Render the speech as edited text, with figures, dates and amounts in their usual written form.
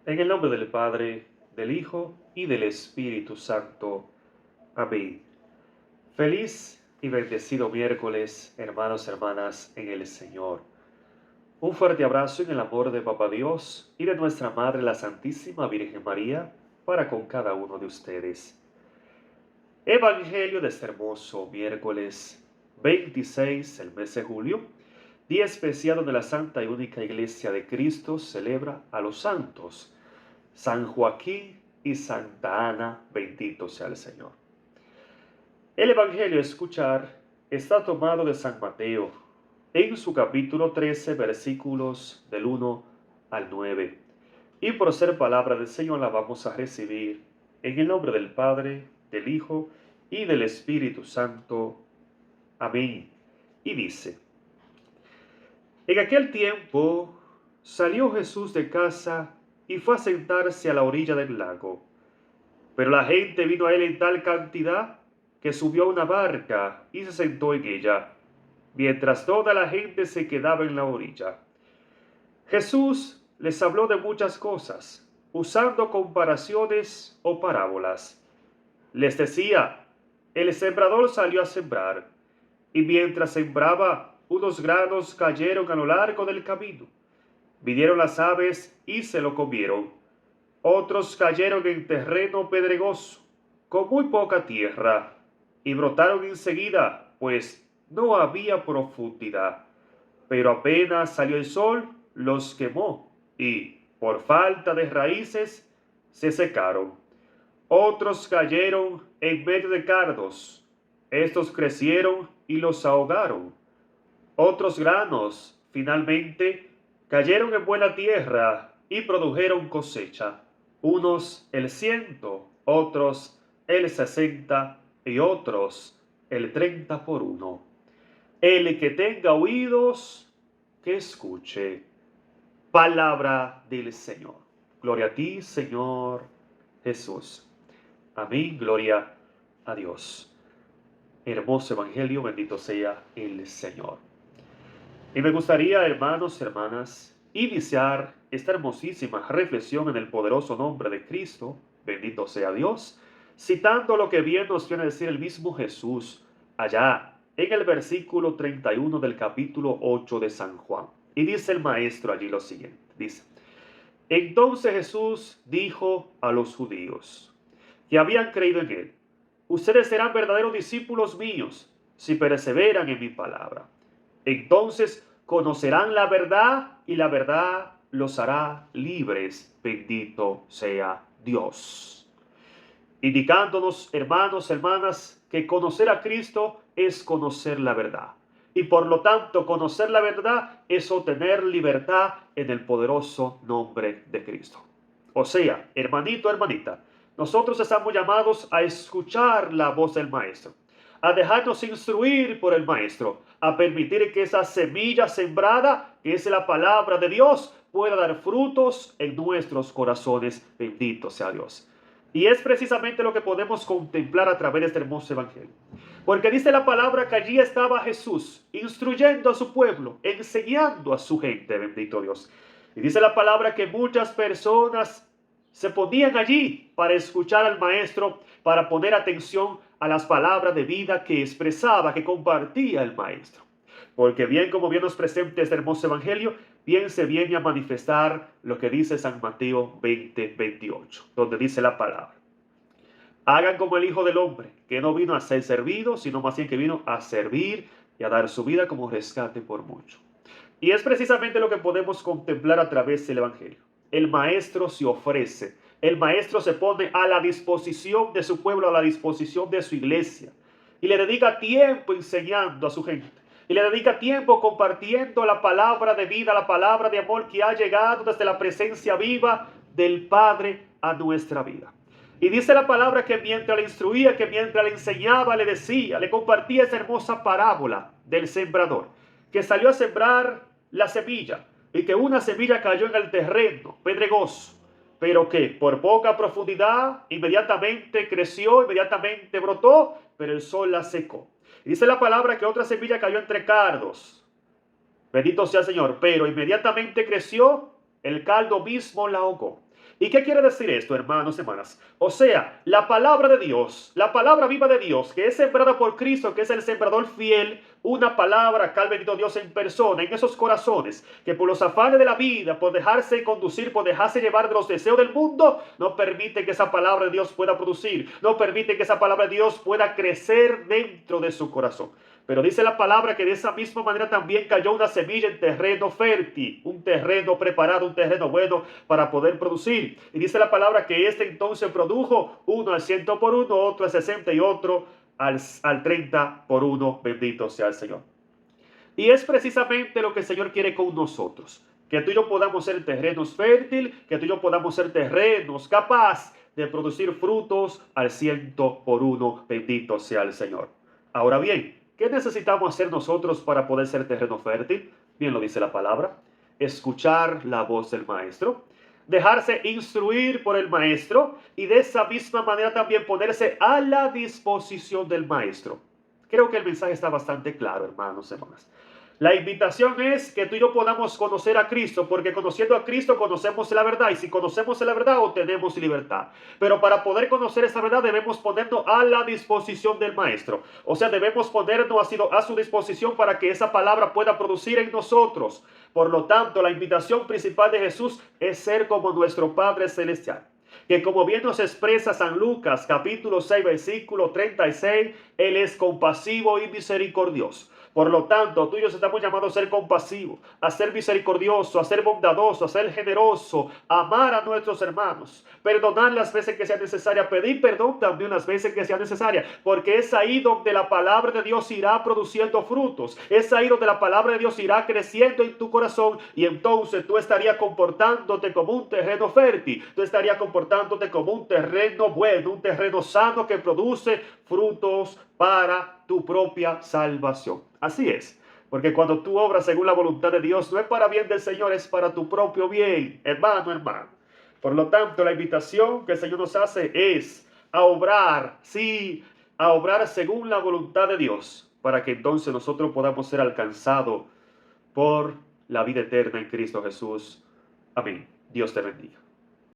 En el nombre del Padre, del Hijo y del Espíritu Santo. Amén. Feliz y bendecido miércoles, hermanos y hermanas en el Señor. Un fuerte abrazo en el amor de Papá Dios y de nuestra Madre la Santísima Virgen María para con cada uno de ustedes. Evangelio de este hermoso miércoles 26 del mes de julio, día especial donde la Santa y Única Iglesia de Cristo celebra a los santos San Joaquín y Santa Ana, bendito sea el Señor. El Evangelio a escuchar está tomado de San Mateo, en su capítulo 13, versículos del 1 al 9. Y por ser palabra del Señor la vamos a recibir en el nombre del Padre, del Hijo y del Espíritu Santo. Amén. Y dice: En aquel tiempo salió Jesús de casa y fue a sentarse a la orilla del lago. Pero la gente vino a él en tal cantidad que subió a una barca y se sentó en ella, mientras toda la gente se quedaba en la orilla. Jesús les habló de muchas cosas, usando comparaciones o parábolas. Les decía: el sembrador salió a sembrar, y mientras sembraba, unos granos cayeron a lo largo del camino. Vinieron las aves y se lo comieron. Otros cayeron en terreno pedregoso, con muy poca tierra, y brotaron enseguida, pues no había profundidad. Pero apenas salió el sol, los quemó, y, por falta de raíces, se secaron. Otros cayeron en medio de cardos. Estos crecieron y los ahogaron. Otros granos, finalmente, cayeron en buena tierra y produjeron cosecha, unos el 100, otros el 60 y otros el 30 por uno. El que tenga oídos, que escuche. Palabra del Señor. Gloria a ti, Señor Jesús. Amén, gloria a Dios. Hermoso Evangelio, bendito sea el Señor. Y me gustaría, hermanos y hermanas, iniciar esta hermosísima reflexión en el poderoso nombre de Cristo, bendito sea Dios, citando lo que bien nos viene a decir el mismo Jesús allá en el versículo 31 del capítulo 8 de San Juan. Y dice el maestro allí lo siguiente, dice: Entonces Jesús dijo a los judíos que habían creído en él: ustedes serán verdaderos discípulos míos si perseveran en mi palabra. Entonces conocerán la verdad y la verdad los hará libres. Bendito sea Dios. Indicándonos, hermanos, hermanas, que conocer a Cristo es conocer la verdad. Y por lo tanto, conocer la verdad es obtener libertad en el poderoso nombre de Cristo. O sea, hermanito, hermanita, nosotros estamos llamados a escuchar la voz del Maestro, a dejarnos instruir por el Maestro, a permitir que esa semilla sembrada, que es la palabra de Dios, pueda dar frutos en nuestros corazones. Bendito sea Dios. Y es precisamente lo que podemos contemplar a través de este hermoso evangelio. Porque dice la palabra que allí estaba Jesús, instruyendo a su pueblo, enseñando a su gente, bendito Dios. Y dice la palabra que muchas personas se ponían allí para escuchar al maestro, para poner atención a las palabras de vida que expresaba, que compartía el maestro. Porque bien como bien nos presenta este hermoso evangelio, bien se viene a manifestar lo que dice San Mateo 20:28, donde dice la palabra: hagan como el Hijo del Hombre, que no vino a ser servido, sino más bien que vino a servir y a dar su vida como rescate por mucho. Y es precisamente lo que podemos contemplar a través del evangelio. El maestro se ofrece, el maestro se pone a la disposición de su pueblo, a la disposición de su iglesia, y le dedica tiempo enseñando a su gente, y le dedica tiempo compartiendo la palabra de vida, la palabra de amor que ha llegado desde la presencia viva del Padre a nuestra vida. Y dice la palabra que mientras le instruía, que mientras le enseñaba, le decía, le compartía esa hermosa parábola del sembrador, que salió a sembrar la semilla, y que una semilla cayó en el terreno pedregoso, pero que por poca profundidad inmediatamente creció, inmediatamente brotó, pero el sol la secó. Y dice la palabra que otra semilla cayó entre cardos, bendito sea el Señor, pero inmediatamente creció, el caldo mismo la ahogó. ¿Y qué quiere decir esto, hermanos y hermanas? O sea, la palabra de Dios, la palabra viva de Dios, que es sembrada por Cristo, que es el sembrador fiel, una palabra que ha venido Dios en persona, en esos corazones, que por los afanes de la vida, por dejarse conducir, por dejarse llevar de los deseos del mundo, no permite que esa palabra de Dios pueda producir, no permite que esa palabra de Dios pueda crecer dentro de su corazón. Pero dice la palabra que de esa misma manera también cayó una semilla en terreno fértil, un terreno preparado, un terreno bueno para poder producir. Y dice la palabra que este entonces produjo uno al 100 por uno, otro al 60 y otro al 30 por uno. Bendito sea el Señor. Y es precisamente lo que el Señor quiere con nosotros. Que tú y yo podamos ser terrenos fértiles, que tú y yo podamos ser terrenos capaz de producir frutos al 100 por uno. Bendito sea el Señor. Ahora bien, ¿qué necesitamos hacer nosotros para poder ser terreno fértil? Bien lo dice la palabra. Escuchar la voz del Maestro, dejarse instruir por el Maestro y de esa misma manera también ponerse a la disposición del Maestro. Creo que el mensaje está bastante claro, hermanos y hermanas. La invitación es que tú y yo podamos conocer a Cristo, porque conociendo a Cristo conocemos la verdad, y si conocemos la verdad obtenemos libertad. Pero para poder conocer esa verdad debemos ponernos a la disposición del Maestro. O sea, debemos ponernos a su disposición para que esa palabra pueda producir en nosotros. Por lo tanto, la invitación principal de Jesús es ser como nuestro Padre Celestial, que como bien nos expresa San Lucas capítulo 6 versículo 36, Él es compasivo y misericordioso. Por lo tanto, tú y yo estamos llamados a ser compasivos, a ser misericordiosos, a ser bondadosos, a ser generosos, a amar a nuestros hermanos, perdonar las veces que sea necesaria, pedir perdón también las veces que sea necesaria, porque es ahí donde la palabra de Dios irá produciendo frutos, es ahí donde la palabra de Dios irá creciendo en tu corazón, y entonces tú estarías comportándote como un terreno fértil, tú estarías comportándote como un terreno bueno, un terreno sano que produce frutos para tu propia salvación. Así es, porque cuando tú obras según la voluntad de Dios, no es para bien del Señor, es para tu propio bien, hermano, hermano. Por lo tanto, la invitación que el Señor nos hace es a obrar, sí, a obrar según la voluntad de Dios, para que entonces nosotros podamos ser alcanzados por la vida eterna en Cristo Jesús. Amén. Dios te bendiga.